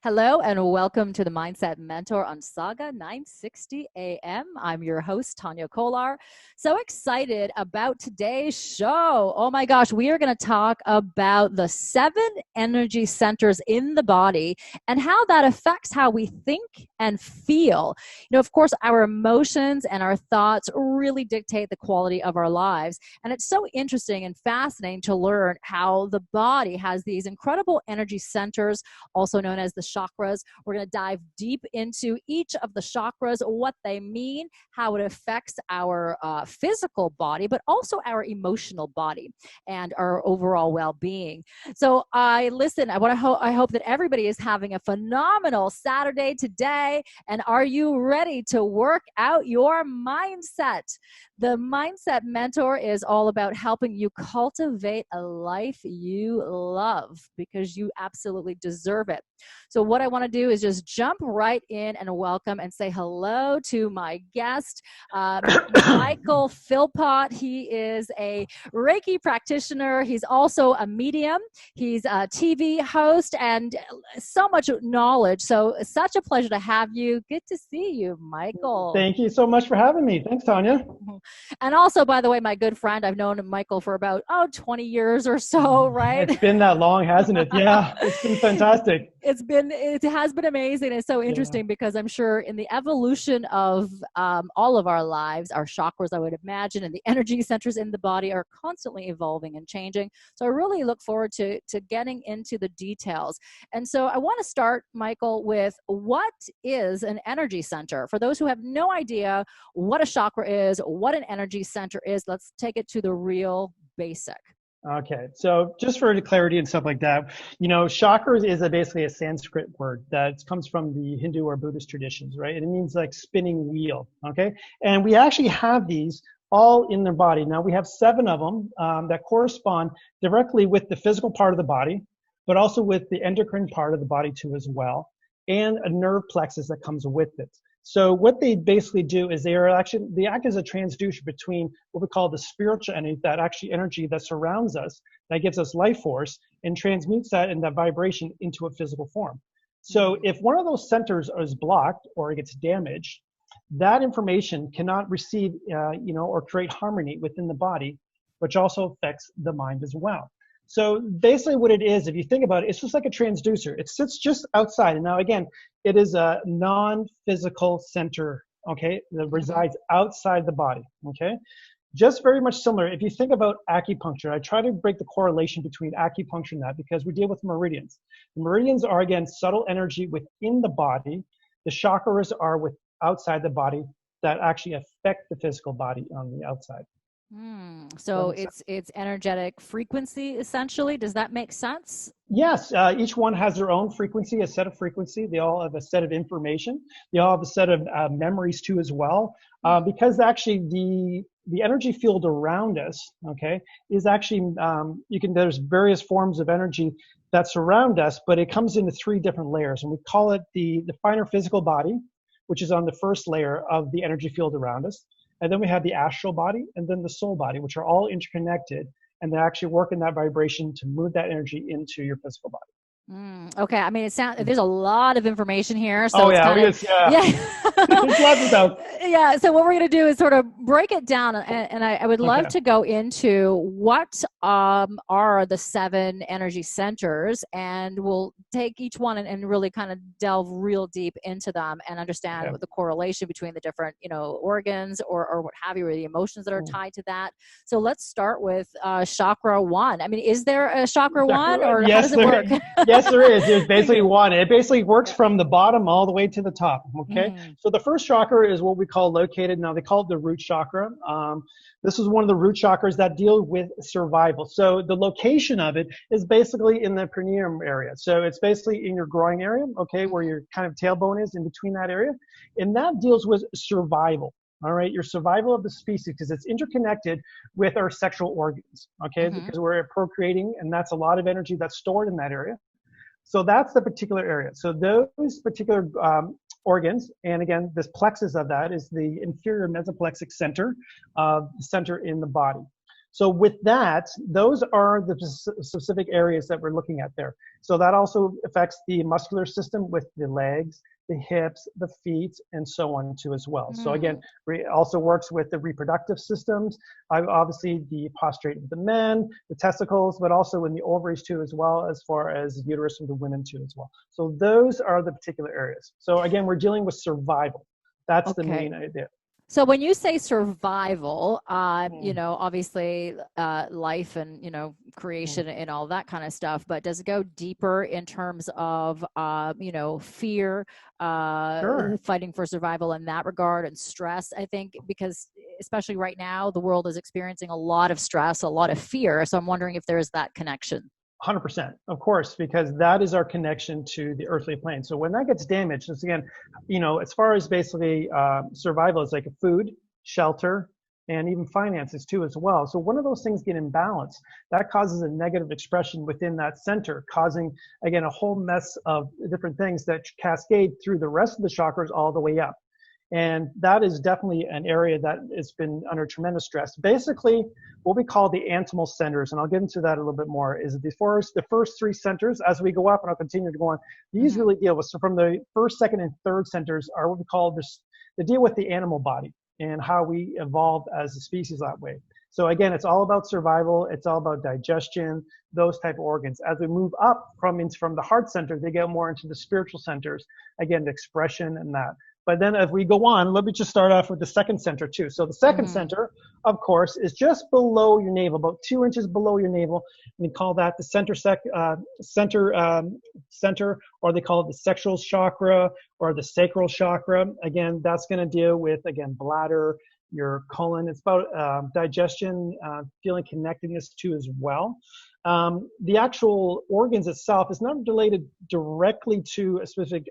Hello and welcome to the Mindset Mentor on Sauga 960 AM. I'm your host, Tania Kolar. So excited about today's show. Oh my gosh, we are going to talk about the 7 energy centers in the body and how that affects how we think and feel. Of course, our emotions and our thoughts really dictate the quality of our lives. And it's so interesting and fascinating to learn how the body has these incredible energy centers, also known as the chakras. We're going to dive deep into each of the chakras, what they mean, how it affects our physical body, but also our emotional body and our overall well-being. So I hope that everybody is having a phenomenal Saturday today. And are you ready to work out your mindset? The Mindset Mentor is all about helping you cultivate a life you love because you absolutely deserve it. So what I want to do is just jump right in and welcome and say hello to my guest, Michael Philpott. He is a Reiki practitioner. He's also a medium. He's a TV host and so much knowledge. So it's such a pleasure to have you. Good to see you, Michael. Thank you so much for having me. Thanks, Tania. And also, by the way, my good friend, I've known Michael for about 20 years or so, right? It's been that long, hasn't it? Yeah, it's been fantastic. It has been amazing. It's so interesting because I'm sure in the evolution of all of our lives, our chakras, I would imagine, and the energy centers in the body are constantly evolving and changing. So I really look forward to getting into the details. And so I want to start, Michael, with what is an energy center? For those who have no idea what a chakra is, what an energy center is, let's take it to the real basic. Okay, so just for clarity and stuff like that, chakras is basically a Sanskrit word that comes from the Hindu or Buddhist traditions, right? And it means like spinning wheel, okay? And we actually have these all in their body. Now we have 7 of them that correspond directly with the physical part of the body, but also with the endocrine part of the body too as well, and a nerve plexus that comes with it. So what they basically do is they act as a transducer between what we call the spiritual energy, that energy that surrounds us, that gives us life force, and transmutes that in that vibration into a physical form. So if one of those centers is blocked or it gets damaged, that information cannot receive, or create harmony within the body, which also affects the mind as well. So basically what it is, if you think about it, it's just like a transducer. It sits just outside. And now again, it is a non-physical center, okay, that resides outside the body, okay? Just very much similar. If you think about acupuncture, I try to break the correlation between acupuncture and that because we deal with meridians. The meridians are, again, subtle energy within the body. The chakras are outside the body that actually affect the physical body on the outside. So it's energetic frequency, essentially. Does that make sense? Yes, each one has their own frequency, a set of frequency. They all have a set of information. They all have a set of memories too as well. Because actually the energy field around us, okay, is actually, there's various forms of energy that surround us, but it comes into 3 different layers. And we call it the finer physical body, which is on the first layer of the energy field around us. And then we have the astral body and then the soul body, which are all interconnected. And they actually work in that vibration to move that energy into your physical body. Okay. I mean, there's a lot of information here. So There's lots of stuff. Yeah. So what we're going to do is sort of break it down. And I would love to go into what are the 7 energy centers, and we'll take each one and really kind of delve real deep into them and understand the correlation between the different, organs or what have you, or the emotions that are tied to that. So let's start with chakra 1. I mean, is there a chakra 1 or how does it work? Yes, there is. There's basically one. It basically works from the bottom all the way to the top, okay? So the first chakra is what we call located. Now, they call it the root chakra. This is one of the root chakras that deal with survival. So the location of it is basically in the perineum area. So it's basically in your groin area, okay, where your kind of tailbone is, in between that area. And that deals with survival. All right, your survival of the species, because it's interconnected with our sexual organs, okay, because we're procreating, and that's a lot of energy that's stored in that area. So that's the particular area. So those particular organs, and again, this plexus of that is the inferior mesoplexic center in the body. So with that, those are the specific areas that we're looking at there. So that also affects the muscular system with the legs, the hips, the feet, and so on too as well. So again, it also works with the reproductive systems, obviously the prostrate of the men, the testicles, but also in the ovaries too as well, as far as uterus of the women too as well. So those are the particular areas. So again, we're dealing with survival. That's the main idea. So when you say survival, obviously life and, creation and all that kind of stuff, but does it go deeper in terms of, fear, fighting for survival in that regard, and stress? I think because especially right now, the world is experiencing a lot of stress, a lot of fear. So I'm wondering if there is that connection. 100%, of course, because that is our connection to the earthly plane. So when that gets damaged, it's again, as far as basically survival, it's like food, shelter, and even finances too as well. So one of those things get imbalanced, that causes a negative expression within that center, causing, again, a whole mess of different things that cascade through the rest of the chakras all the way up. And that is definitely an area that has been under tremendous stress. Basically, what we call the animal centers, and I'll get into that a little bit more, is the first three centers. As we go up, and I'll continue to go on, these really deal with, so from the first, second, and third centers are what we call this, they deal with the animal body and how we evolved as a species that way. So again, it's all about survival. It's all about digestion, those type of organs. As we move up from the heart center, they get more into the spiritual centers, again, the expression and that. But then as we go on, let me just start off with the second center too. So the second center, of course, is just below your navel, about 2 inches below your navel. We call that the center, or they call it the sexual chakra or the sacral chakra. Again, that's going to deal with, again, bladder, your colon. It's about digestion, feeling connectedness too as well. The actual organs itself is not related directly to a specific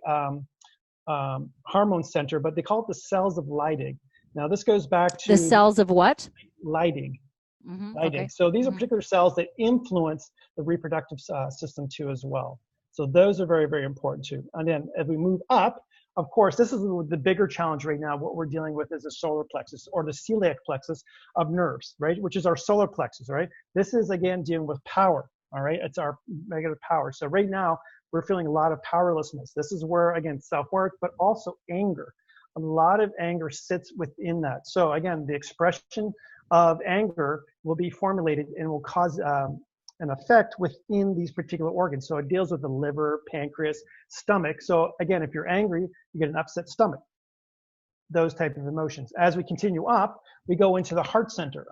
hormone center, but they call it the cells of Leydig. Now this goes back to the cells of what? Leydig. Leydig. Okay. So these are particular cells that influence the reproductive system too as well. So those are very, very important too. And then as we move up, of course, this is the bigger challenge right now. What we're dealing with is the solar plexus or the celiac plexus of nerves, right? Which is our solar plexus, right? This is again dealing with power. All right, it's our negative power. So right now, we're feeling a lot of powerlessness. This is where, again, self-worth, but also anger. A lot of anger sits within that. So again, the expression of anger will be formulated and will cause an effect within these particular organs. So it deals with the liver, pancreas, stomach. So again, if you're angry, you get an upset stomach. Those type of emotions. As we continue up, we go into the heart center.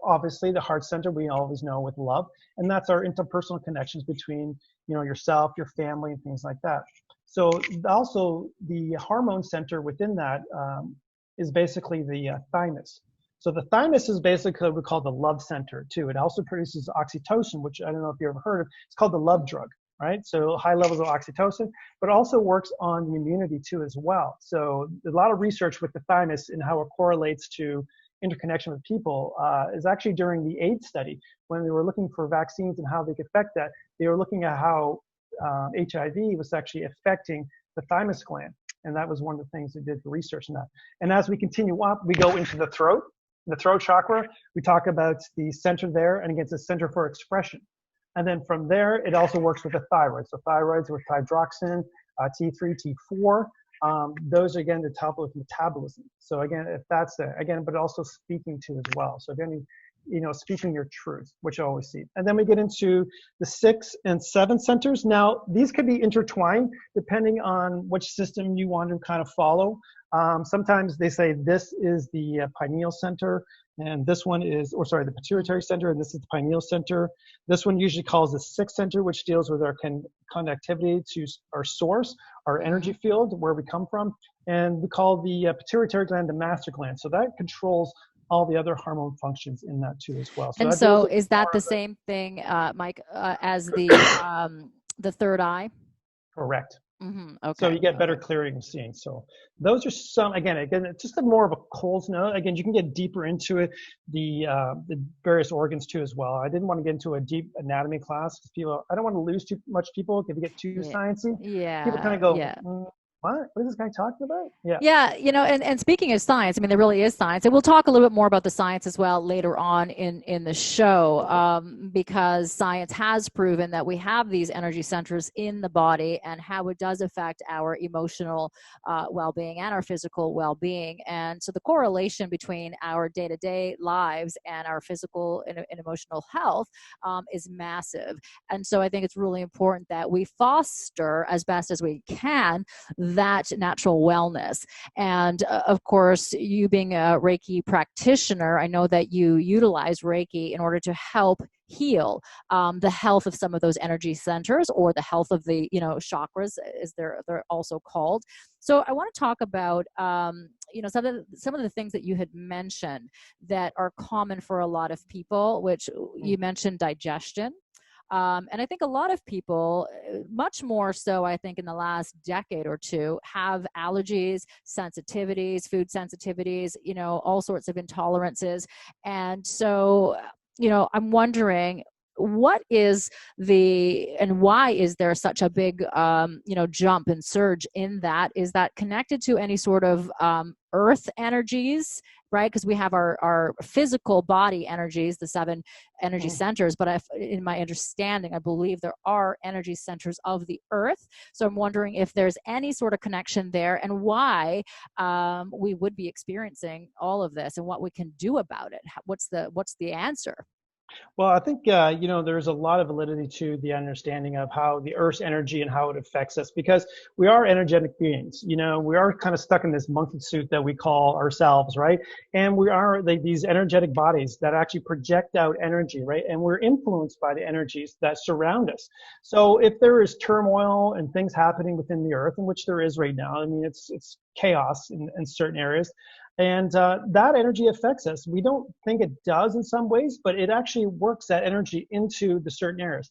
Obviously, the heart center we always know with love, and that's our interpersonal connections between yourself, your family, and things like that. So also the hormone center within that is basically the thymus. So the thymus is basically what we call the love center too. It also produces oxytocin, which I don't know if you ever heard of. It's called the love drug, right? So high levels of oxytocin, but also works on the immunity too as well. So there's a lot of research with the thymus and how it correlates to interconnection with people is actually during the AIDS study when they were looking for vaccines and how they could affect that. They were looking at how HIV was actually affecting the thymus gland. And that was one of the things they did for research in that. And as we continue up, we go into the throat chakra. We talk about the center there, and again, it's a center for expression. And then from there, it also works with the thyroid. So thyroids with hydroxin, T3, T4. Those are, again, the top of metabolism. So again, if that's there, again, but also speaking to as well. So again, speaking your truth, which I always see. And then we get into the 6 and 7 centers. Now, these could be intertwined depending on which system you want to kind of follow. Sometimes they say this is the pineal center, and this one is, the pituitary center, and this is the pineal center. This one usually calls the 6th center, which deals with our connectivity to our source, our energy field, where we come from. And we call the pituitary gland the master gland. So that controls all the other hormone functions in that too as well. And so is that the same thing, Mike, as the third eye? Correct. Okay. So you get better clarity in seeing. So those are some, again, it's just more of a Cole's note. Again, you can get deeper into it, the various organs too as well. I didn't want to get into a deep anatomy class because I don't want to lose too much people if you get too sciencey. Yeah. People kind of go, yeah. What is this guy talking about? Yeah. Yeah, and speaking of science, I mean, there really is science, and we'll talk a little bit more about the science as well later on in the show, because science has proven that we have these energy centers in the body and how it does affect our emotional well-being and our physical well-being, and so the correlation between our day-to-day lives and our physical and emotional health is massive, and so I think it's really important that we foster as best as we can that natural wellness. And of course, you being a Reiki practitioner, I know that you utilize Reiki in order to help heal the health of some of those energy centers, or the health of the chakras, as they're also called. So I want to talk about some of the things that you had mentioned that are common for a lot of people, which you mentioned digestion. And I think a lot of people, much more so, I think, in the last decade or two, have allergies, sensitivities, food sensitivities, all sorts of intolerances. And so, I'm wondering, what is and why is there such a big, jump and surge in that? Is that connected to any sort of earth energies, right? Because we have our physical body energies, the 7 energy centers, but in my understanding, I believe there are energy centers of the earth. So I'm wondering if there's any sort of connection there, and why we would be experiencing all of this, and what we can do about it. What's the answer? Well, I think, there's a lot of validity to the understanding of how the Earth's energy and how it affects us, because we are energetic beings. We are kind of stuck in this monkey suit that we call ourselves, right? And we are these energetic bodies that actually project out energy, right? And we're influenced by the energies that surround us. So if there is turmoil and things happening within the Earth, in which there is right now, I mean, it's chaos in certain areas. And that energy affects us. We don't think it does in some ways, but it actually works that energy into the certain areas.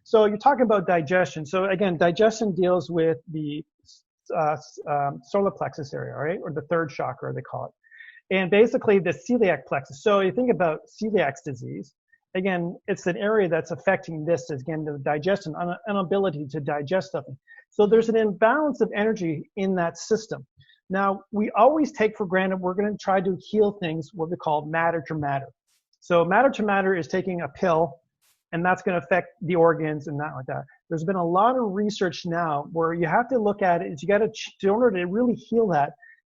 So you're talking about digestion. So again, digestion deals with the solar plexus area, right? Or the third chakra, they call it. And basically the celiac plexus. So you think about celiac disease. Again, it's an area that's affecting this, again, the digestion, an ability to digest something. So there's an imbalance of energy in that system. Now, we always take for granted we're going to try to heal things, what we call matter to matter. So matter to matter is taking a pill, and that's going to affect the organs and that like that. There's been a lot of research now where you have to look at it. In order to really heal that,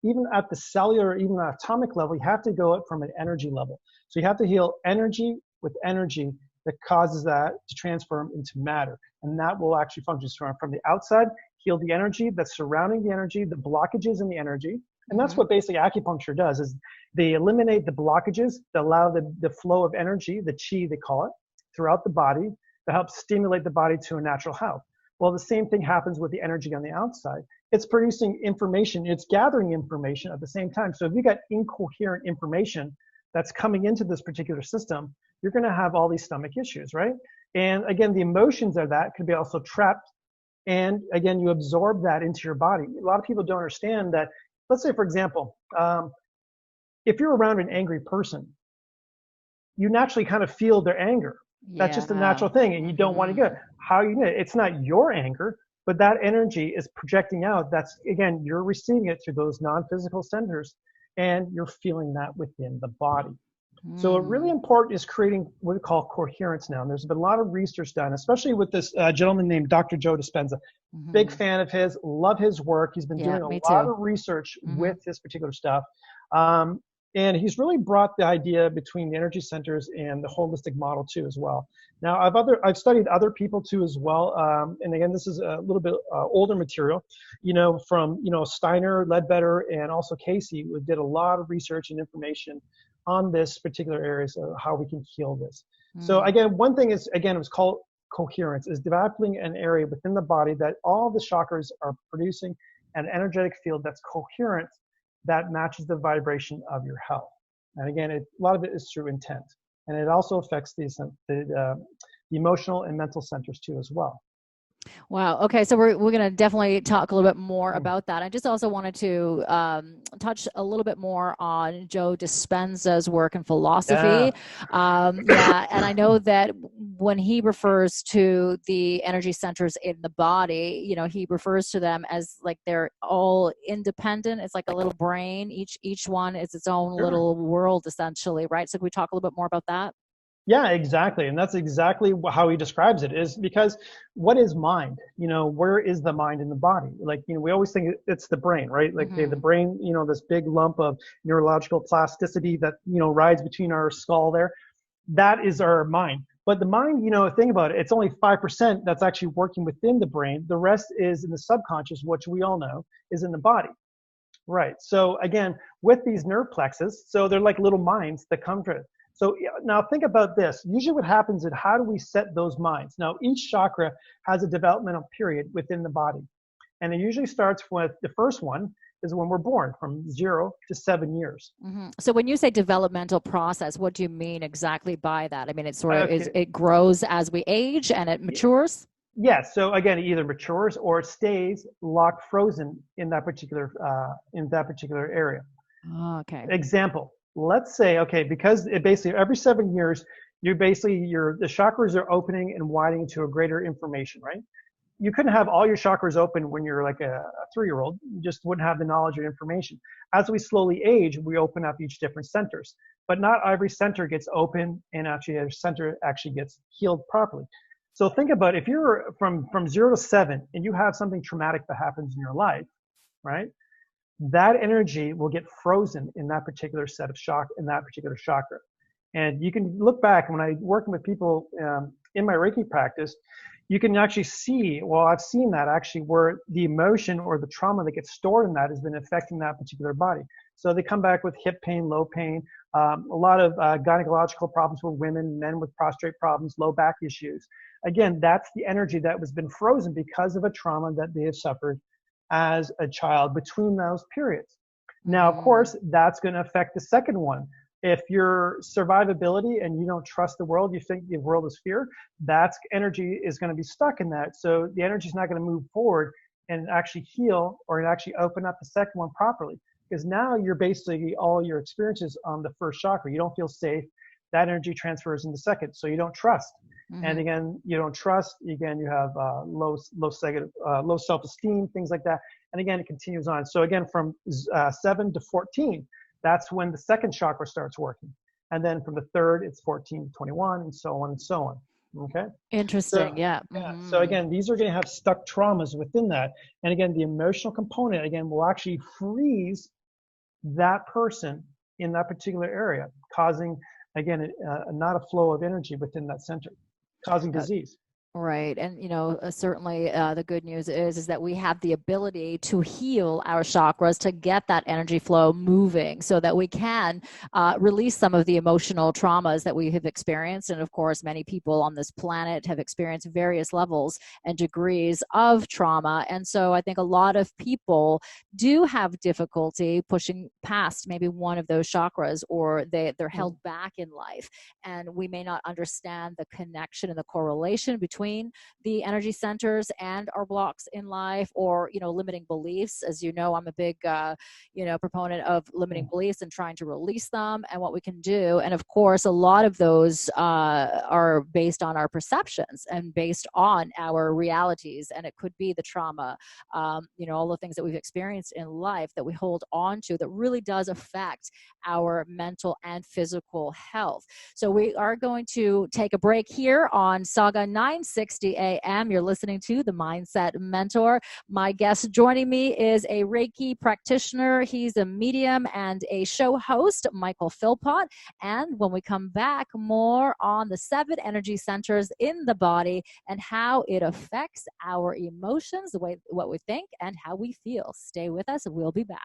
even at the cellular, even at atomic level, you have to go up from an energy level. So you have to heal energy with energy that causes that to transform into matter. And that will actually function from the outside, heal the energy that's surrounding the energy, the blockages in the energy. And that's what basically acupuncture does, is they eliminate the blockages that allow the flow of energy, the chi they call it, throughout the body, to help stimulate the body to a natural health. Well, the same thing happens with the energy on the outside. It's producing information, it's gathering information at the same time. So if you got incoherent information that's coming into this particular system, you're going to have all these stomach issues, right? And again, the emotions of that could be also trapped. And again, you absorb that into your body. A lot of people don't understand that. Let's say, for example, if you're around an angry person, you naturally kind of feel their anger. That's just a natural thing, and you don't want to get it. How you get it? It's not your anger, but that energy is projecting out. That's, again, you're receiving it through those non-physical centers, and you're feeling that within the body. So what really important is creating what we call coherence now. And there's been a lot of research done, especially with this gentleman named Dr. Joe Dispenza. Big fan of his, love his work. He's been doing a lot of research with this particular stuff. And he's really brought the idea between the energy centers and the holistic model too as well. Now I've studied other people too as well. And again, this is a little bit older material, from, Steiner, Ledbetter, and also Casey, who did a lot of research and information on this particular areas of how we can heal this. So again, one thing is, again, it was called coherence, is developing an area within the body that all the chakras are producing an energetic field that's coherent, that matches the vibration of your health. And again, a lot of it is through intent. And it also affects the emotional and mental centers too as well. Wow. Okay. So we're going to definitely talk a little bit more Mm. about that. I just also wanted to touch a little bit more on Joe Dispenza's work and Yeah. philosophy. Yeah. And I know that when he refers to the energy centers in the body, he refers to them as like they're all independent. It's like a little brain. Each one is its own Sure. little world, essentially, right? So can we talk a little bit more about that? Yeah, exactly. And that's exactly how he describes it is because what is mind? Where is the mind in the body? Like, we always think it's the brain, right? Like, okay, the Hmm. brain, this big lump of neurological plasticity that, rides between our skull there. That is our mind. But the mind, think about it, it's only 5% that's actually working within the brain. The rest is in the subconscious, which we all know is in the body. Right. So again, with these nerve plexus, so they're like little minds that come to it. So now think about this. Usually what happens is how do we set those minds? Now each chakra has a developmental period within the body. And it usually starts with the first one is when we're born from 0 to 7 years. So when you say developmental process, what do you mean exactly by that? I mean, it sort of is, Okay. it grows as we age and it matures. Yes. So again, it either matures or it stays locked frozen in that particular area. Oh, okay. Example, let's say, okay, because it basically every 7 years, the chakras are opening and widening to a greater information, right? You couldn't have all your chakras open when you're like a 3-year-old. You just wouldn't have the knowledge or information. As we slowly age, we open up each different centers, but not every center gets open and actually a center actually gets healed properly. So think about if you're from 0 to 7 and you have something traumatic that happens in your life, right? That energy will get frozen in that particular set of shock in that particular chakra. And you can look back when I working with people in my Reiki practice, you can actually see, well, I've seen that actually where the emotion or the trauma that gets stored in that has been affecting that particular body. So they come back with hip pain, low pain, a lot of gynecological problems with women, men with prostrate problems, low back issues. Again, that's the energy that has been frozen because of a trauma that they have suffered as a child between those periods. Now, of Mm. course, that's going to affect the second one. If your survivability and you don't trust the world, you think the world is fear, that's energy is going to be stuck in that. So the energy is not going to move forward and actually heal or actually open up the second one properly. Because now you're basically all your experiences on the first chakra. You don't feel safe. That energy transfers in the second. So you don't trust. And Hmm. again, you don't trust. Again, you have low self-esteem, things like that. And again, it continues on. So again, from 7 to 14, that's when the second chakra starts working. And then from the third, it's 14 to 21, and so on and so on. Okay. Interesting. So Yeah. yeah. So again, these are going to have stuck traumas within that. And again, the emotional component again will actually freeze that person in that particular area, causing again not a flow of energy within that center, causing disease. Right. And, certainly the good news is that we have the ability to heal our chakras to get that energy flow moving so that we can release some of the emotional traumas that we have experienced. And of course, many people on this planet have experienced various levels and degrees of trauma. And so I think a lot of people do have difficulty pushing past maybe one of those chakras, or they're held back in life. And we may not understand the connection and the correlation between the energy centers and our blocks in life, or limiting beliefs. As you know, I'm a big proponent of limiting beliefs and trying to release them and what we can do. And of course, a lot of those are based on our perceptions and based on our realities, and it could be the trauma, all the things that we've experienced in life that we hold on to that really does affect our mental and physical health. So we are going to take a break here on Sauga 960 AM. You're listening to the Mindset Mentor. My guest joining me is a Reiki practitioner. He's a medium and a show host, Michael Philpott. And when we come back, more on the 7 energy centers in the body and how it affects our emotions, the way what we think, and how we feel. Stay with us. We'll be back.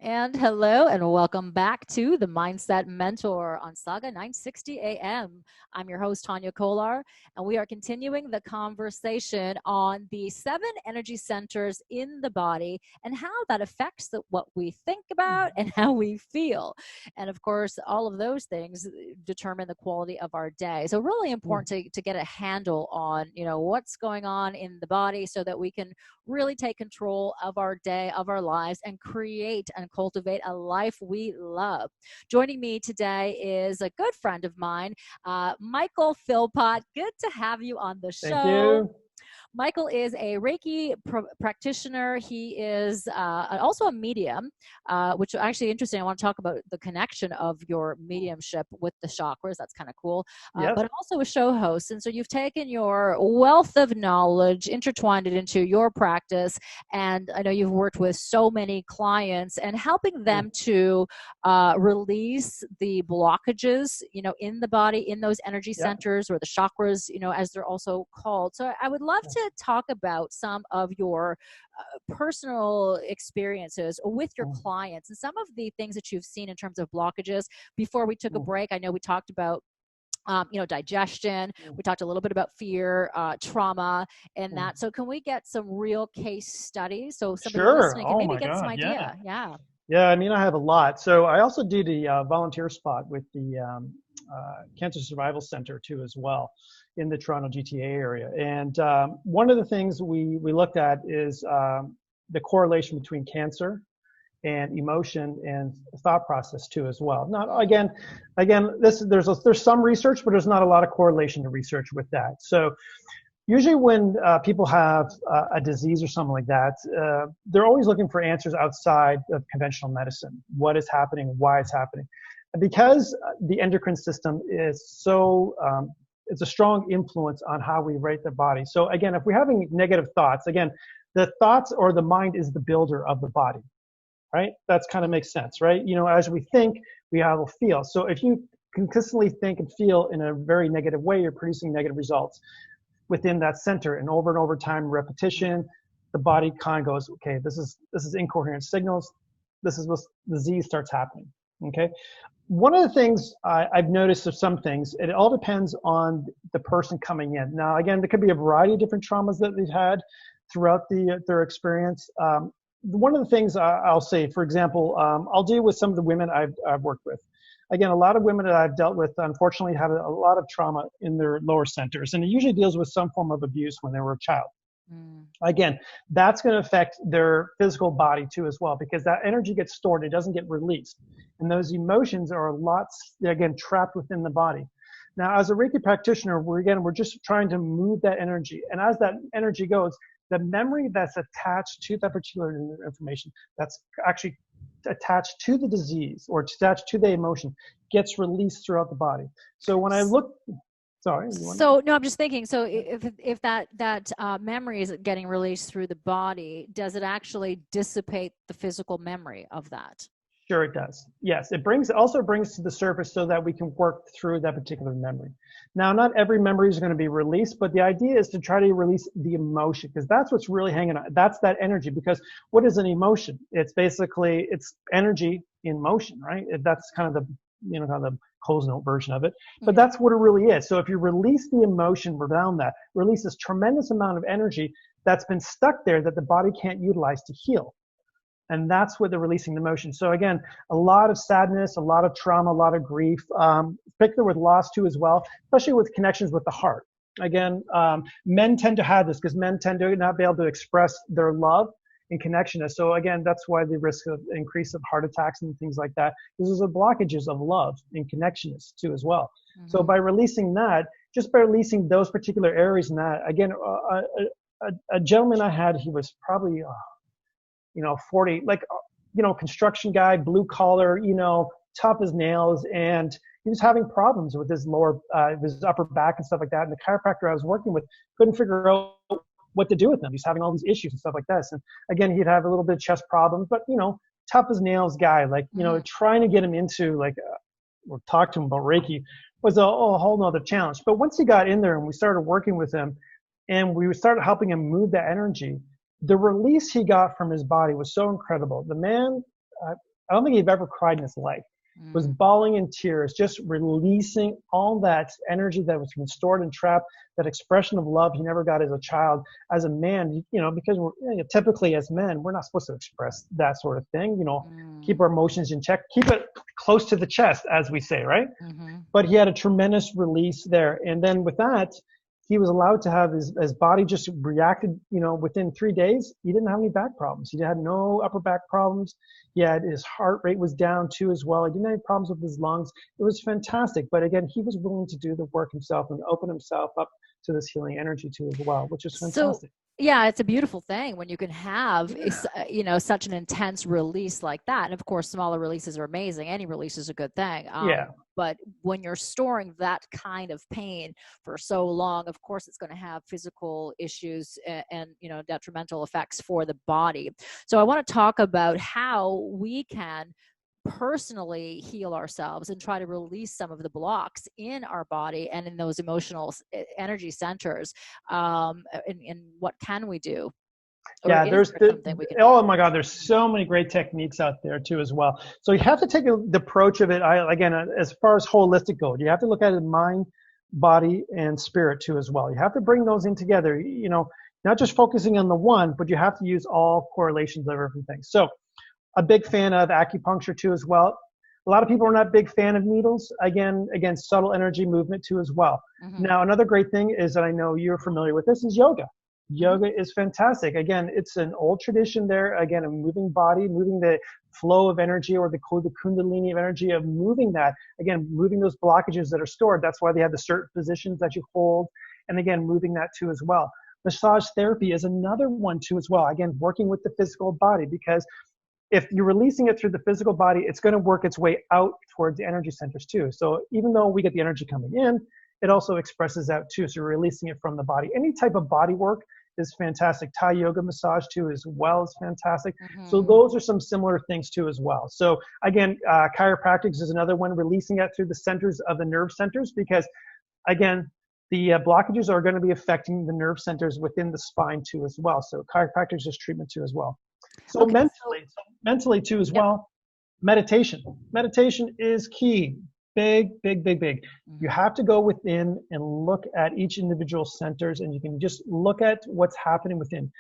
And hello, and welcome back to the Mindset Mentor on Sauga 960 AM. I'm your host, Tania Kolar, and we are continuing the conversation on the 7 energy centers in the body and how that affects what we think about and how we feel. And of course, all of those things determine the quality of our day. So really important to get a handle on, what's going on in the body so that we can really take control of our day, of our lives, and create and cultivate a life we love. Joining me today is a good friend of mine, Michael Philpott. Good to have you on the show. Thank you. Michael is a Reiki practitioner. He is also a medium, which is actually interesting. I want to talk about the connection of your mediumship with the chakras. That's kind of cool. Yes. But also a show host. And so you've taken your wealth of knowledge, intertwined it into your practice. And I know you've worked with so many clients and helping them to release the blockages, in the body, in those energy centers or the chakras, as they're also called. So I would love to talk about some of your personal experiences with your clients and some of the things that you've seen in terms of blockages. Before we took a break, I know we talked about digestion. We talked a little bit about fear, trauma, and that. So can we get some real case studies so somebody listening can maybe get some idea? Yeah, I mean, I have a lot. So I also did a volunteer spot with the Cancer Survival Center too as well in the Toronto GTA area. And one of the things we looked at is the correlation between cancer and emotion and thought process too as well. Now, again, there's some research, but there's not a lot of correlation to research with that. So usually when people have a disease or something like that, they're always looking for answers outside of conventional medicine. What is happening? Why it's happening? And because the endocrine system is so, it's a strong influence on how we rate the body. So again, if we're having negative thoughts, again, the thoughts or the mind is the builder of the body, right? That's kind of makes sense, right? As we think, we will feel. So if you consistently think and feel in a very negative way, you're producing negative results within that center, and over time repetition, the body kind of goes, okay, this is incoherent signals. This is what disease starts happening. Okay. One of the things I've noticed of some things, it all depends on the person coming in. Now, again, there could be a variety of different traumas that they've had throughout their experience. One of the things I'll say, for example, I'll deal with some of the women I've worked with. Again, a lot of women that I've dealt with, unfortunately, have a lot of trauma in their lower centers, and it usually deals with some form of abuse when they were a child. Again, that's going to affect their physical body too as well, because that energy gets stored, it doesn't get released. And those emotions are again, trapped within the body. Now, as a Reiki practitioner, we're just trying to move that energy. And as that energy goes, the memory that's attached to that particular information, that's actually attached to the disease or attached to the emotion, gets released throughout the body. So when I look, sorry. So no, I'm just thinking. So if that memory is getting released through the body, does it actually dissipate the physical memory of that? Sure, it does. Yes, it also brings to the surface so that we can work through that particular memory. Now, not every memory is going to be released, but the idea is to try to release the emotion, because that's what's really hanging on. That's that energy. Because what is an emotion? It's energy in motion, right? That's kind of the Cole's note version of it. But that's what it really is. So if you release the emotion around that, release this tremendous amount of energy that's been stuck there that the body can't utilize to heal. And that's what they're releasing the emotion. So again, a lot of sadness, a lot of trauma, a lot of grief, particularly with loss too as well, especially with connections with the heart. Again, men tend to have this because men tend to not be able to express their love and connectionness. So again, that's why the risk of increase of heart attacks and things like that, because there's blockages of love and connectionness too as well. So by releasing that, just by releasing those particular areas in that, again, a gentleman I had, he was probably 40, construction guy, blue collar, tough as nails. And he was having problems with his his upper back and stuff like that. And the chiropractor I was working with couldn't figure out what to do with him. He's having all these issues and stuff like this. And again, he'd have a little bit of chest problems, but, tough as nails guy, trying to get him into or talk to him about Reiki was a whole nother challenge. But once he got in there and we started working with him and we started helping him move that energy, the release he got from his body was so incredible. The man, I don't think he'd ever cried in his life. Was Mm. bawling in tears, just releasing all that energy that was been stored and trapped, that expression of love he never got as a child. As a man, because we're, typically as men, we're not supposed to express that sort of thing, keep Mm. our emotions in check, keep it close to the chest, as we say, right? Mhm. But he had a tremendous release there. And then with that, he was allowed to have his body just reacted, within 3 days. He didn't have any back problems. He had no upper back problems. He had his heart rate was down too as well. He didn't have any problems with his lungs. It was fantastic. But again, he was willing to do the work himself and open himself up to this healing energy too as well, which is So fantastic. yeah, it's a beautiful thing when you can have Yeah. such an intense release like that. And of course, smaller releases are amazing. Any release is a good thing. Yeah. But when you're storing that kind of pain for so long, of course, it's going to have physical issues and detrimental effects for the body. So I want to talk about how we can personally heal ourselves and try to release some of the blocks in our body and in those emotional energy centers. And what can we do? Or Yeah, is there something we can do? oh my God, there's so many great techniques out there too as well. So you have to take the approach of it. Again, as far as holistic goes, you have to look at it mind, body, and spirit too as well. You have to bring those in together, not just focusing on the one, but you have to use all correlations of everything. So a big fan of acupuncture too as well. A lot of people are not big fan of needles. Again, subtle energy movement too as well. Mm-hmm. Now, another great thing is that I know you're familiar with this is yoga. Mm-hmm. Yoga is fantastic. Again, it's an old tradition there. Again, a moving body, moving the flow of energy or the kundalini of energy of moving that. Again, moving those blockages that are stored. That's why they have the certain positions that you hold. And again, moving that too as well. Massage therapy is another one too as well. Again, working with the physical body, because if you're releasing it through the physical body, it's going to work its way out towards the energy centers too. So even though we get the energy coming in, it also expresses out too. So you're releasing it from the body. Any type of body work is fantastic. Thai yoga massage too as well is fantastic. So Mm-hmm. those are some similar things too as well. So again, chiropractics is another one, releasing it through the centers of the nerve centers, because again, the blockages are going to be affecting the nerve centers within the spine too as well. So chiropractic is treatment too as well. So Okay. mentally too as Yep. well, meditation. Meditation is key. Big, big, big, big. You Mm-hmm. have to go within and look at each individual centers, and you can just look at what's happening within.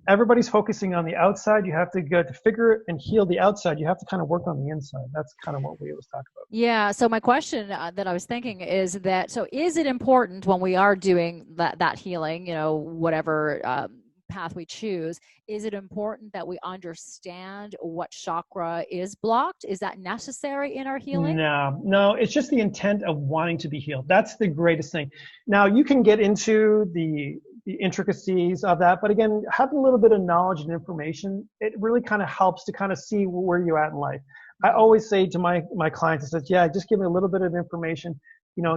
Everybody's focusing on the outside. You have to go to figure and heal the outside. You have to kind of work on the inside. That's kind of what we always talk about. Yeah. So my question that I was thinking is that, so is it important when we are doing that healing, whatever path we choose, is it important that we understand what chakra is blocked? Is that necessary in our healing? No, it's just the intent of wanting to be healed. That's the greatest thing. Now, you can get into the intricacies of that, but again, having a little bit of knowledge and information, it really kind of helps to kind of see where you're at in life. I Mm-hmm. always say to my clients, I said, yeah, just give me a little bit of information,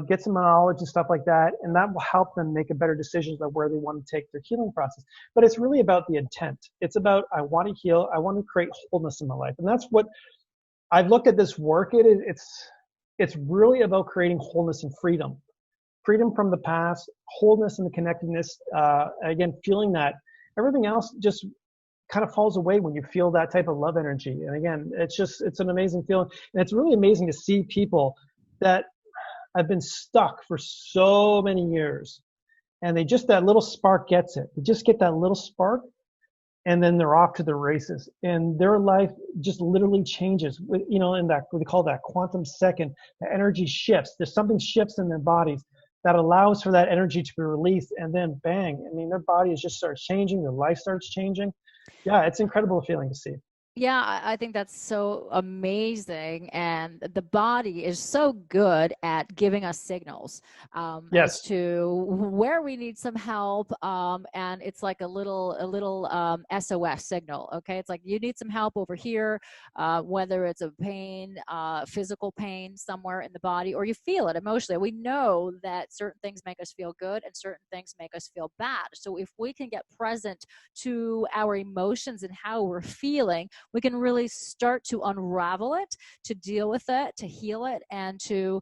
get some knowledge and stuff like that, and that will help them make a better decision about where they want to take their healing process. But it's really about the intent. It's about, I want to heal, I want to create wholeness in my life. And that's what I've looked at this work. It's really about creating wholeness and freedom from the past, wholeness and the connectedness. Again, feeling that everything else just kind of falls away when you feel that type of love energy. And again, it's an amazing feeling. And it's really amazing to see people that have been stuck for so many years, and that little spark gets it. They just get that little spark, and then they're off to the races, and their life just literally changes. In that, we call that quantum second. The energy shifts. There's something shifts in their bodies that allows for that energy to be released, and then bang, I mean, their body just starts changing. Their life starts changing. Yeah, it's an incredible feeling to see. Yeah, I think that's so amazing. And the body is so good at giving us signals as Yes. to where we need some help. And it's like a little SOS signal. Okay. It's like you need some help over here, whether it's a pain, physical pain somewhere in the body, or you feel it emotionally. We know that certain things make us feel good and certain things make us feel bad. So if we can get present to our emotions and how we're feeling, we can really start to unravel it, to deal with it, to heal it, and to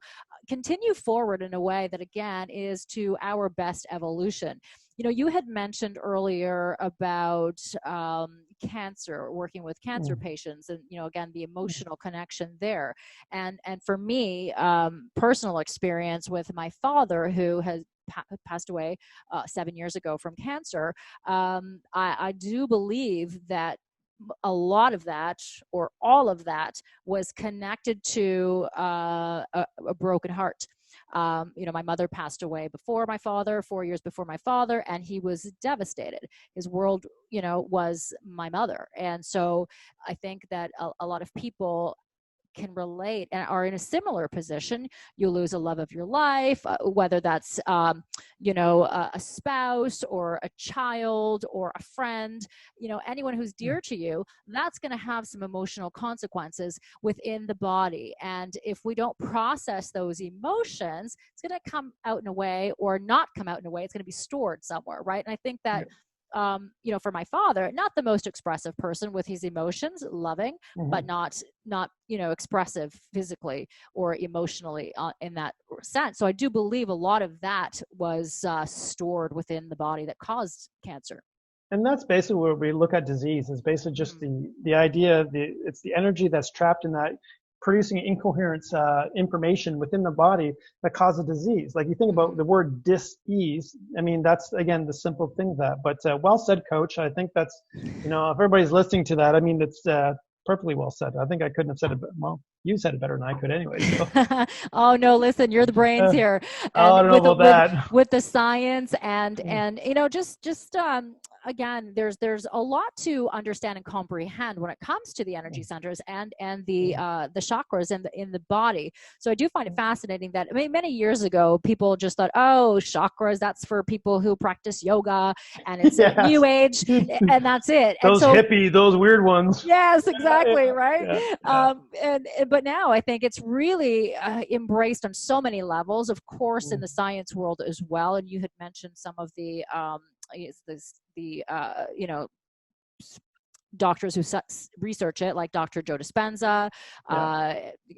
continue forward in a way that, again, is to our best evolution. you had mentioned earlier about cancer, working with cancer Mm. patients, and again, the emotional connection there. And for me, personal experience with my father, who has passed away 7 years ago from cancer. I do believe that a lot of that, or all of that, was connected to a broken heart. My mother passed away before my father, 4 years before my father, and he was devastated. His world, was my mother. And so I think that a lot of people can relate and are in a similar position. You lose a love of your life, whether that's a spouse or a child or a friend, anyone who's dear to you. That's going to have some emotional consequences within the body. And if we don't process those emotions, it's going to come out in a way or not come out in a way. It's going to be stored somewhere, right? And I think that for my father, not the most expressive person with his emotions, loving, but not expressive physically or emotionally in that sense. So I do believe a lot of that was stored within the body that caused cancer. And that's basically where we look at disease. Is basically just the idea. It's the energy that's trapped in that, producing incoherent information within the body that causes disease. Like you think about the word dis-ease. I mean, that's again the simple thing of that. But well said, Coach. I think that's, if everybody's listening to that, I mean, it's perfectly well said. I think I couldn't have said it. Well, you said it better than I could anyway. So. Oh no, listen, you're the brains here. And I don't know about that. With the science and just again, there's a lot to understand and comprehend when it comes to the energy centers and the chakras in the body. So I do find it fascinating that, I mean, many years ago, people just thought, oh, chakras, that's for people who practice yoga, and it's new age, and that's it. Those hippie, those weird ones. Yes, exactly, right? But now I think it's really embraced on so many levels, of course, in the science world as well. And you had mentioned some of the doctors who research it, like Dr. Joe Dispenza,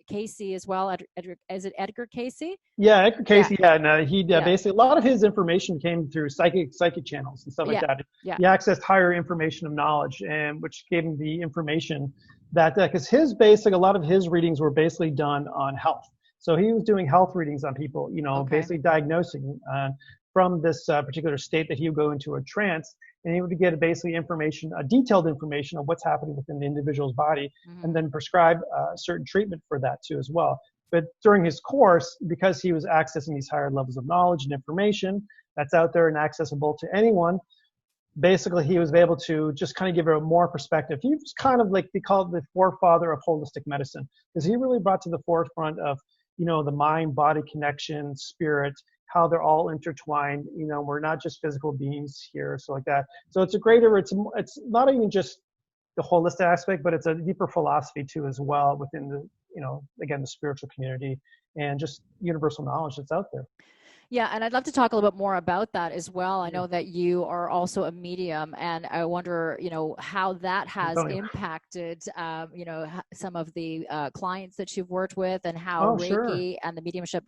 Casey as well. Is it Edgar Casey? Yeah, Edgar Casey. Yeah, and he basically, a lot of his information came through psychic channels and stuff like that. Yeah. He accessed higher information of knowledge, and which gave him the information that, because a lot of his readings were basically done on health. So he was doing health readings on people, basically diagnosing from this particular state that he would go into a trance, and he would get basically information, detailed information of what's happening within the individual's body, and then prescribe certain treatment for that too as well. But during his course, because he was accessing these higher levels of knowledge and information that's out there and accessible to anyone, basically he was able to just kind of give a more perspective. He was kind of like, they call it the forefather of holistic medicine, because he really brought to the forefront of, the mind-body connection, spirit, how they're all intertwined. We're not just physical beings here, so like that. So it's it's not even just the holistic aspect, but it's a deeper philosophy too as well within the, again, the spiritual community and just universal knowledge that's out there. Yeah, and I'd love to talk a little bit more about that as well. I know that you are also a medium, and I wonder, how that has impacted, some of the clients that you've worked with, and how Reiki and the mediumship,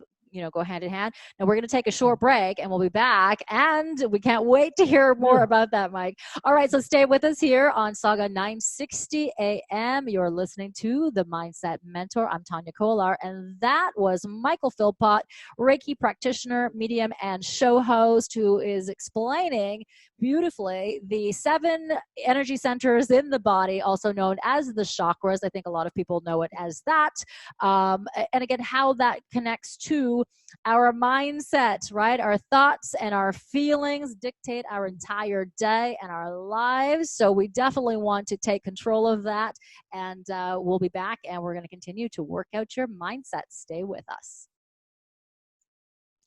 go hand in hand. Now we're going to take a short break, and we'll be back, and we can't wait to hear more about that, Mike. All right, so stay with us here on Sauga 960 AM. You're listening to The Mindset Mentor. I'm Tania Kolar, and that was Michael Philpott, Reiki practitioner, medium, and show host, who is explaining beautifully the 7 energy centers in the body, also known as the chakras. I think a lot of people know it as that. And again, how that connects to our mindset, right? Our thoughts and our feelings dictate our entire day and our lives. So we definitely want to take control of that. And we'll be back, and we're going to continue to work out your mindset. Stay with us.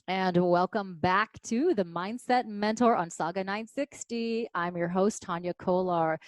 And welcome back to the Mindset Mentor on Sauga 960. I'm your host, Tania Kolar.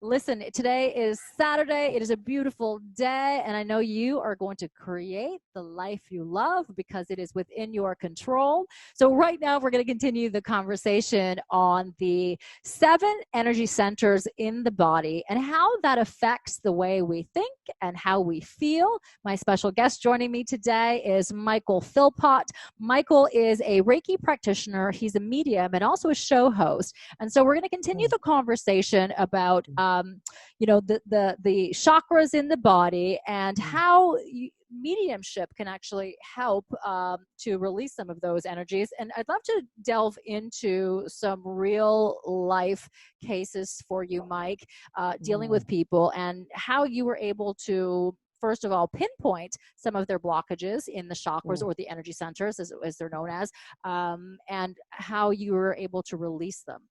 Listen, today is Saturday. It is a beautiful day, and I know you are going to create the life you love because it is within your control. So right now, we're going to continue the conversation on the 7 energy centers in the body and how that affects the way we think and how we feel. My special guest joining me today is Michael Philpott. Michael Michael is a Reiki practitioner. He's a medium and also a show host. And so we're going to continue the conversation about, the chakras in the body and how mediumship can actually help to release some of those energies. And I'd love to delve into some real life cases for you, Mike, dealing with people and how you were able to, first of all, pinpoint some of their blockages in the chakras or the energy centers, as they're known as, and how you were able to release them.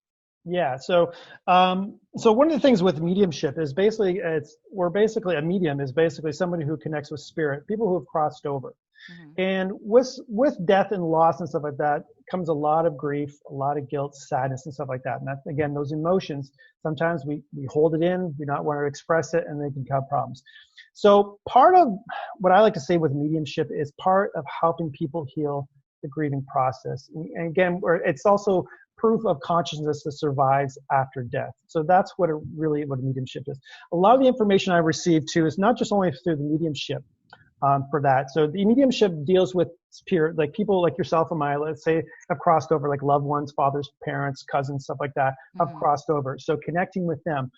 Yeah. So one of the things with mediumship is basically a medium is basically somebody who connects with spirit, people who have crossed over. Mm-hmm. And with death and loss and stuff like that comes a lot of grief, a lot of guilt, sadness, and stuff like that. And that's, again, those emotions, sometimes we hold it in, we not want to express it, and they can cause problems. So part of what I like to say with mediumship is part of helping people heal the grieving process. And again, it's also proof of consciousness that survives after death. So that's what a mediumship is. A lot of the information I received too is not just only through the mediumship for that. So the mediumship deals with spirit, like people like yourself and I, let's say, have crossed over, like loved ones, fathers, parents, cousins, stuff like that, have crossed over. So connecting with them.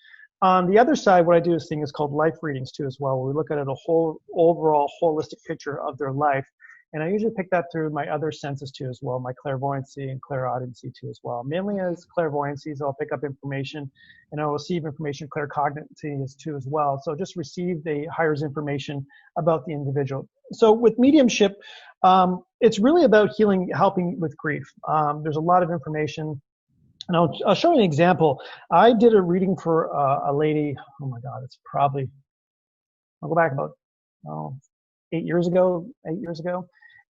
On the other side, what I do is called life readings too as well, where we look at a whole overall holistic picture of their life. And I usually pick that through my other senses too as well, my clairvoyancy and clairaudiency too as well. Mainly as clairvoyancy, so I'll pick up information and I'll receive information, claircognizance is too as well. So just receive the higher information about the individual. So with mediumship, it's really about healing, helping with grief. There's a lot of information. And I'll show you an example. I did a reading for a lady, oh my God, it's probably, I'll go back about 8 years ago.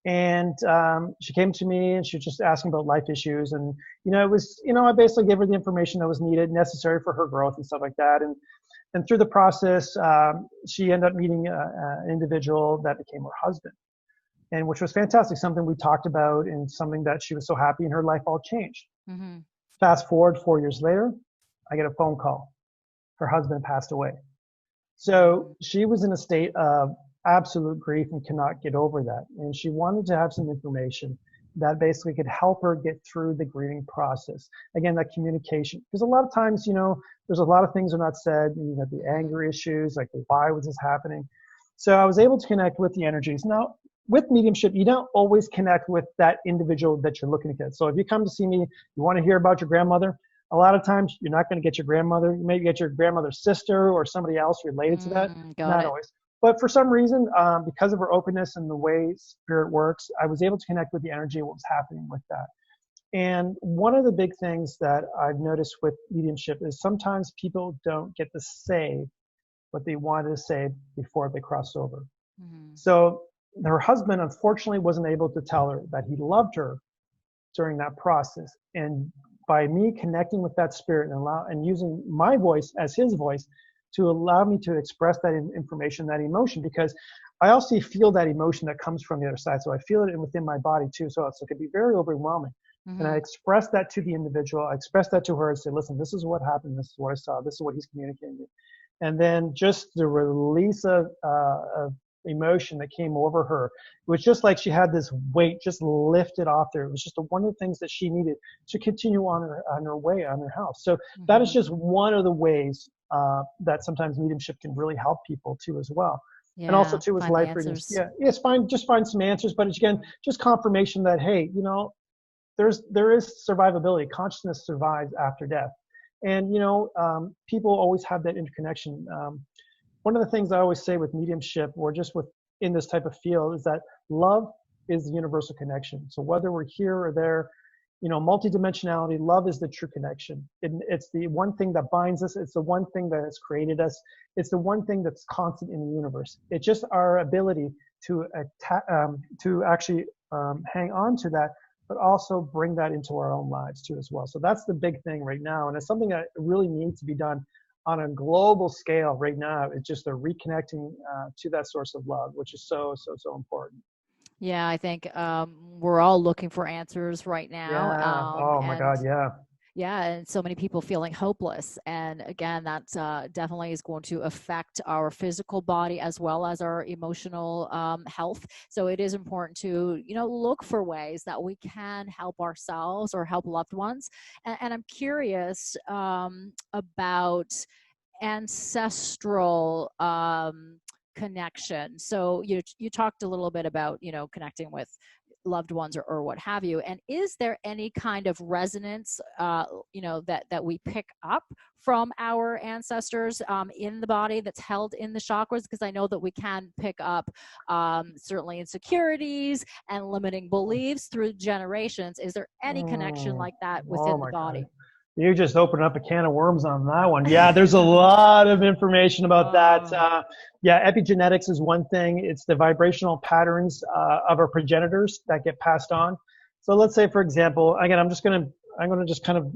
And she came to me and she was just asking about life issues. And, I basically gave her the information that was needed, necessary for her growth and stuff like that. And through the process, she ended up meeting an individual that became her husband, and which was fantastic, something we talked about and something that she was so happy in her life all changed. Mm-hmm. Fast forward 4 years later, I get a phone call. Her husband passed away. So she was in a state of absolute grief and cannot get over that. And she wanted to have some information that basically could help her get through the grieving process. Again, that communication. Because a lot of times, there's a lot of things are not said. You have the anger issues, like why was this happening? So I was able to connect with the energies. Now, with mediumship, you don't always connect with that individual that you're looking to get. So if you come to see me, you want to hear about your grandmother, a lot of times you're not going to get your grandmother. You may get your grandmother's sister or somebody else related to that. Not always. But for some reason, because of her openness and the way spirit works, I was able to connect with the energy of what was happening with that. And one of the big things that I've noticed with mediumship is sometimes people don't get to say what they wanted to say before they cross over. Mm-hmm. So her husband, unfortunately, wasn't able to tell her that he loved her during that process. And by me connecting with that spirit and using my voice as his voice to allow me to express that information, that emotion, because I also feel that emotion that comes from the other side. So I feel it within my body too. So it can be very overwhelming. Mm-hmm. And I express that to the individual. I express that to her and say, listen, this is what happened. This is what I saw. This is what he's communicating. And then just the release of emotion that came over her. It was just like she had this weight just lifted off there. It was just one of the things that she needed to continue on her way, on her house. So that is just one of the ways that sometimes mediumship can really help people too as well. Yeah, and also too with life readings. Yeah, yes, just find some answers, but again, just confirmation that, hey, there is survivability. Consciousness survives after death. And, people always have that interconnection. One of the things I always say with mediumship or just in this type of field is that love is the universal connection. So whether we're here or there, multidimensionality, love is the true connection. It's the one thing that binds us. It's the one thing that has created us. It's the one thing that's constant in the universe. It's just our ability to actually hang on to that, but also bring that into our own lives too as well. So that's the big thing right now. And it's something that really needs to be done on a global scale right now. It's just the reconnecting to that source of love, which is so important. Yeah, I think we're all looking for answers right now. Yeah. Oh my God, yeah. Yeah, and so many people feeling hopeless. And again, that definitely is going to affect our physical body as well as our emotional health. So it is important to, look for ways that we can help ourselves or help loved ones. And I'm curious about ancestral connection. So you talked a little bit about connecting with loved ones or what have you. And is there any kind of resonance, that we pick up from our ancestors in the body that's held in the chakras? Because I know that we can pick up certainly insecurities and limiting beliefs through generations. Is there any connection like that Oh within the my God. body? You just opened up a can of worms on that one. Yeah, there's a lot of information about that. Oh. Yeah, epigenetics is one thing. It's the vibrational patterns of our progenitors that get passed on. So let's say, for example, again, I'm going to just kind of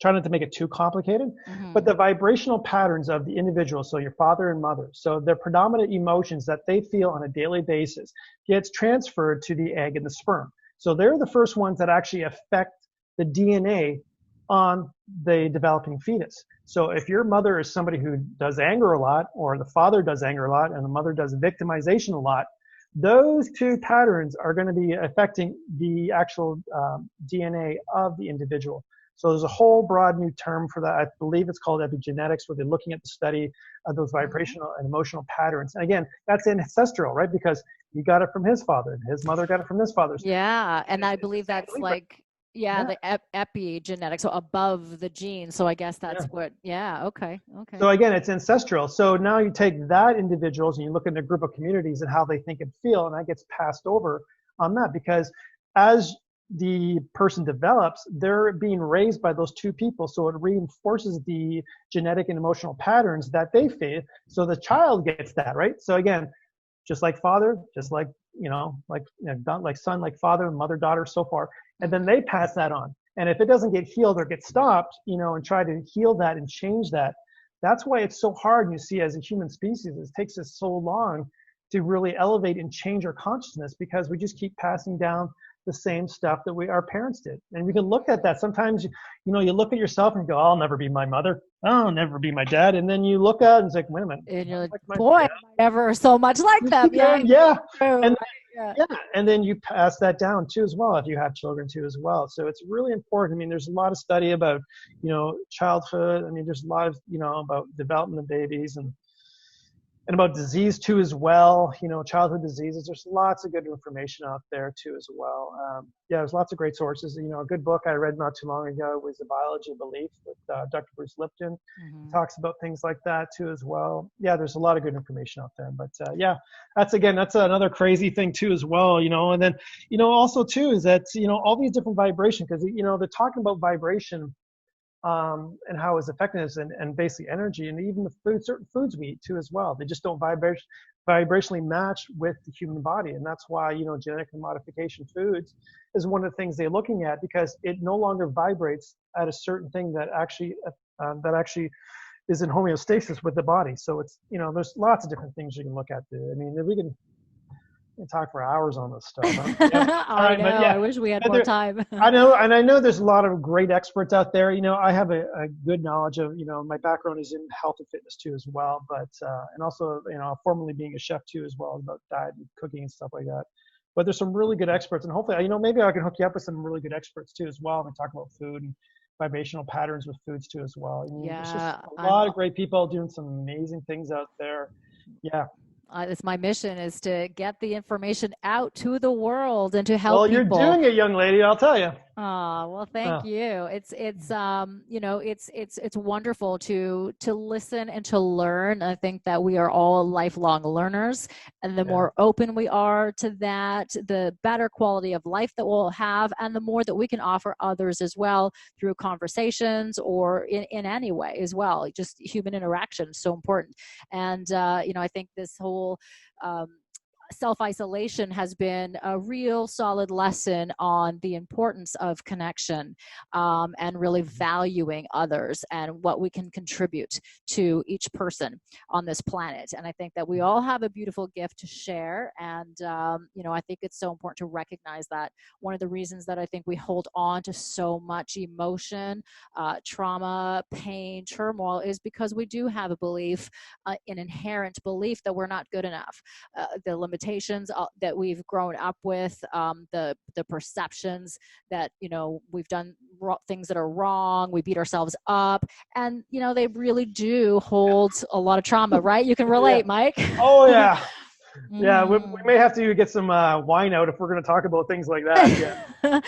try not to make it too complicated, but the vibrational patterns of the individual, so your father and mother, so their predominant emotions that they feel on a daily basis gets transferred to the egg and the sperm. So they're the first ones that actually affect the DNA on the developing fetus. So if your mother is somebody who does anger a lot, or the father does anger a lot, and the mother does victimization a lot, those two patterns are going to be affecting the actual DNA of the individual. So there's a whole broad new term for that. I believe it's called epigenetics, where they're looking at the study of those vibrational and emotional patterns. And again, that's ancestral, right? Because he got it from his father, and his mother got it from his father. Yeah, and I believe that's family, like, yeah. the epigenetics, so above the gene. So I guess that's Yeah. what, yeah, okay. So again, it's ancestral. So now you take that individuals and you look at a group of communities and how they think and feel, and that gets passed over on that, because as the person develops, they're being raised by those two people. So it reinforces the genetic and emotional patterns that they face. So the child gets that, right? So again, just like father, just like, like son, like father, mother, daughter, so far. And then they pass that on. And if it doesn't get healed or get stopped, and try to heal that and change that, that's why it's so hard. You see, as a human species, it takes us so long to really elevate and change our consciousness, because we just keep passing down the same stuff that our parents did. And we can look at that. Sometimes, you look at yourself and go, I'll never be my mother. I'll never be my dad. And then you look at it and it's like, wait a minute. And you're like, Like boy, am I ever so much like them. Yeah. Yeah. True, And right? yeah, and then you pass that down too as well if you have children too as well. So it's really important. I mean, there's a lot of study about, childhood. I mean, there's a lot of, about development of babies and about disease too as well. Childhood diseases. There's lots of good information out there too as well. Yeah, there's lots of great sources. A good book I read not too long ago was The Biology of Belief with Dr. Bruce Lipton. He talks about things like that too as well. Yeah, there's a lot of good information out there. But yeah, that's another crazy thing too as well. And then also too is that all these different vibrations, because they're talking about vibration. And how it's affecting us, and basically energy, and even the certain foods we eat too as well. They just don't vibrationally match with the human body, and that's why genetic modification foods is one of the things they're looking at, because it no longer vibrates at a certain thing that actually is in homeostasis with the body. So it's there's lots of different things you can look at there. I mean, we can talk for hours on this stuff. Huh? Yeah. All right, I know. but yeah, I wish we had more time. I know, and I know there's a lot of great experts out there. I have a good knowledge of, my background is in health and fitness too as well, but and also, formerly being a chef too as well, about diet and cooking and stuff like that. But there's some really good experts, and hopefully, maybe I can hook you up with some really good experts too as well, and talk about food and vibrational patterns with foods too as well. There's just a lot of great people doing some amazing things out there. Yeah. It's my mission is to get the information out to the world and to help people. Well, you're doing it, young lady, I'll tell you. Oh, well, thank you. It's wonderful to listen and to learn. I think that we are all lifelong learners, and the more open we are to that, the better quality of life that we'll have, and the more that we can offer others as well through conversations or in any way as well. Just human interaction is so important. And I think this whole self-isolation has been a real solid lesson on the importance of connection, and really valuing others and what we can contribute to each person on this planet. And I think that we all have a beautiful gift to share. And, I think it's so important to recognize that. One of the reasons that I think we hold on to so much emotion, trauma, pain, turmoil is because we do have a belief, an inherent belief that we're not good enough. The limitations that we've grown up with, the perceptions that, we've done things that are wrong, we beat ourselves up, and, they really do hold a lot of trauma, right? You can relate, Yeah. Mike. Oh, yeah. Yeah, we may have to get some wine out if we're going to talk about things like that. Yeah.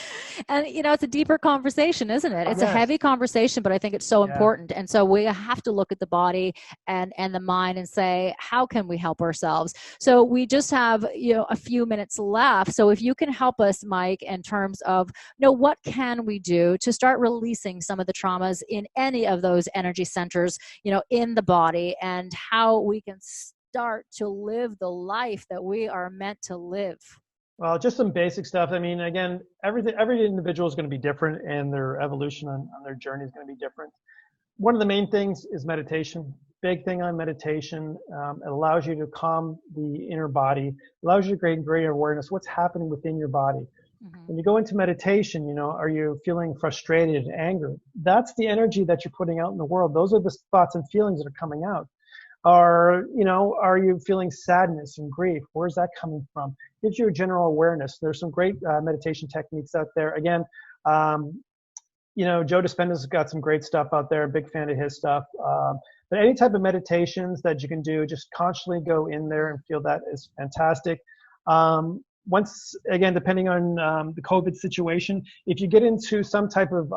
And, it's a deeper conversation, isn't it? It's a Yes. heavy conversation, but I think it's so Yeah. important. And so we have to look at the body and the mind and say, how can we help ourselves? So we just have, a few minutes left. So if you can help us, Mike, in terms of, what can we do to start releasing some of the traumas in any of those energy centers, in the body, and how we can start to live the life that we are meant to live. Well, just some basic stuff. I mean, again, every individual is going to be different, and their evolution on their journey is going to be different. One of the main things is meditation. Big thing on meditation. It allows you to calm the inner body, allows you to create greater awareness what's happening within your body. Mm-hmm. When you go into meditation, are you feeling frustrated, anger? That's the energy that you're putting out in the world. Those are the thoughts and feelings that are coming out. Are you feeling sadness and grief? Where's that coming from? Gives you a general awareness. There's some great meditation techniques out there. Again, Joe Dispenza's got some great stuff out there. Big fan of his stuff. But any type of meditations that you can do, just consciously go in there and feel that is fantastic. Once again, depending on the COVID situation, if you get into some type of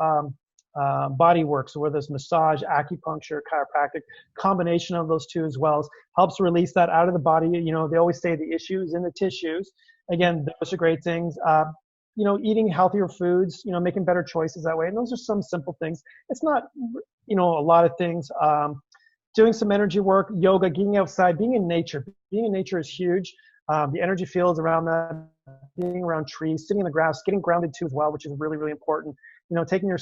body work, so whether it's massage, acupuncture, chiropractic, combination of those two as well, helps release that out of the body. They always say the issues in the tissues. Again, those are great things. Eating healthier foods, making better choices that way. And those are some simple things. It's not, a lot of things. Doing some energy work, yoga, getting outside, being in nature. Being in nature is huge. The energy fields around that, being around trees, sitting in the grass, getting grounded too as well, which is really, really important. Taking your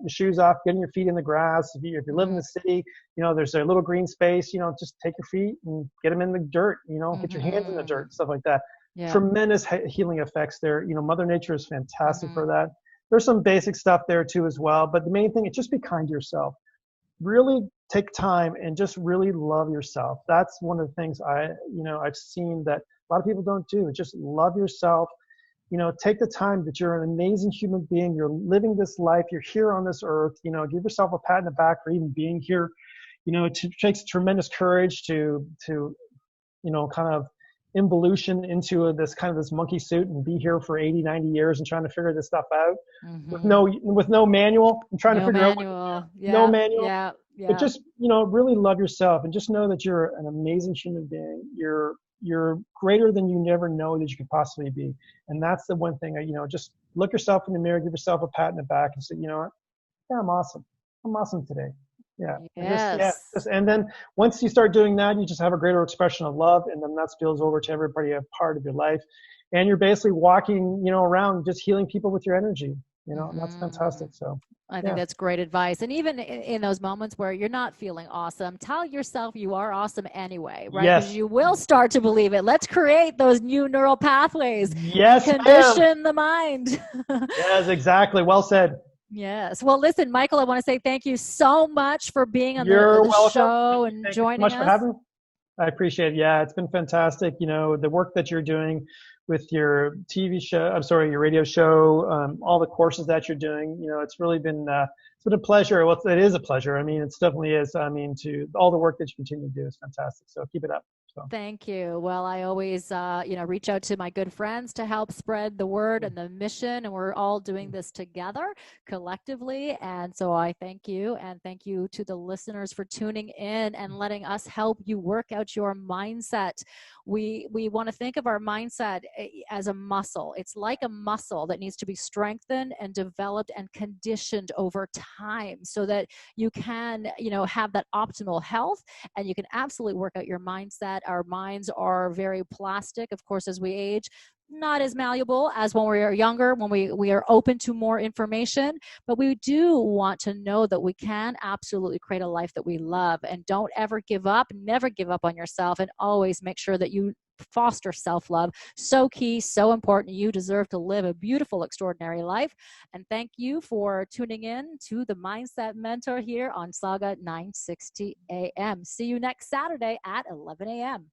shoes off, getting your feet in the grass. If you live in the city, there's a little green space, just take your feet and get them in the dirt, get your hands in the dirt, stuff like that. Yeah. Tremendous healing effects there. Mother Nature is fantastic for that. There's some basic stuff there too as well. But the main thing is just be kind to yourself. Really take time and just really love yourself. That's one of the things I've seen that a lot of people don't do. Just love yourself. Take the time that you're an amazing human being. You're living this life. You're here on this earth. Give yourself a pat in the back for even being here. It takes tremendous courage to kind of involution into this monkey suit and be here for 80, 90 years and trying to figure this stuff out with no manual and trying to figure out no manual. Yeah. But just, really love yourself and just know that you're an amazing human being. You're greater than you never know that you could possibly be. And that's the one thing, just look yourself in the mirror, give yourself a pat in the back and say, what? Yeah, I'm awesome. I'm awesome today. Yeah. Yes. And then once you start doing that, you just have a greater expression of love, and then that spills over to everybody a part of your life. And you're basically walking, around just healing people with your energy, and that's fantastic. So I think that's great advice. And even in those moments where you're not feeling awesome, tell yourself you are awesome anyway, right? Yes. Because you will start to believe it. Let's create those new neural pathways. Yes. Condition the mind. Yes, exactly. Well said. Yes. Well, listen, Michael, I want to say thank you so much for being on You're the welcome. show and joining us. Thank you so much for having me. I appreciate it. Yeah, it's been fantastic. The work that you're doing with your your radio show, all the courses that you're doing, it's really been, it's been a pleasure. Well, it is a pleasure. I mean, it definitely is. I mean, to all the work that you continue to do is fantastic. So keep it up. So. Thank you. Well, I always, reach out to my good friends to help spread the word and the mission, and we're all doing this together collectively. And so I thank you, and thank you to the listeners for tuning in and letting us help you work out your mindset. We want to think of our mindset as a muscle. It's like a muscle that needs to be strengthened and developed and conditioned over time so that you can, have that optimal health, and you can absolutely work out your mindset our minds are very plastic, of course, as we age, not as malleable as when we are younger, when we are open to more information. But we do want to know that we can absolutely create a life that we love. And don't ever give up. Never give up on yourself, and always make sure that you foster self-love. So key, so important. You deserve to live a beautiful, extraordinary life. And thank you for tuning in to the Mindset Mentor here on Sauga 960 AM. See you next Saturday at 11 a.m.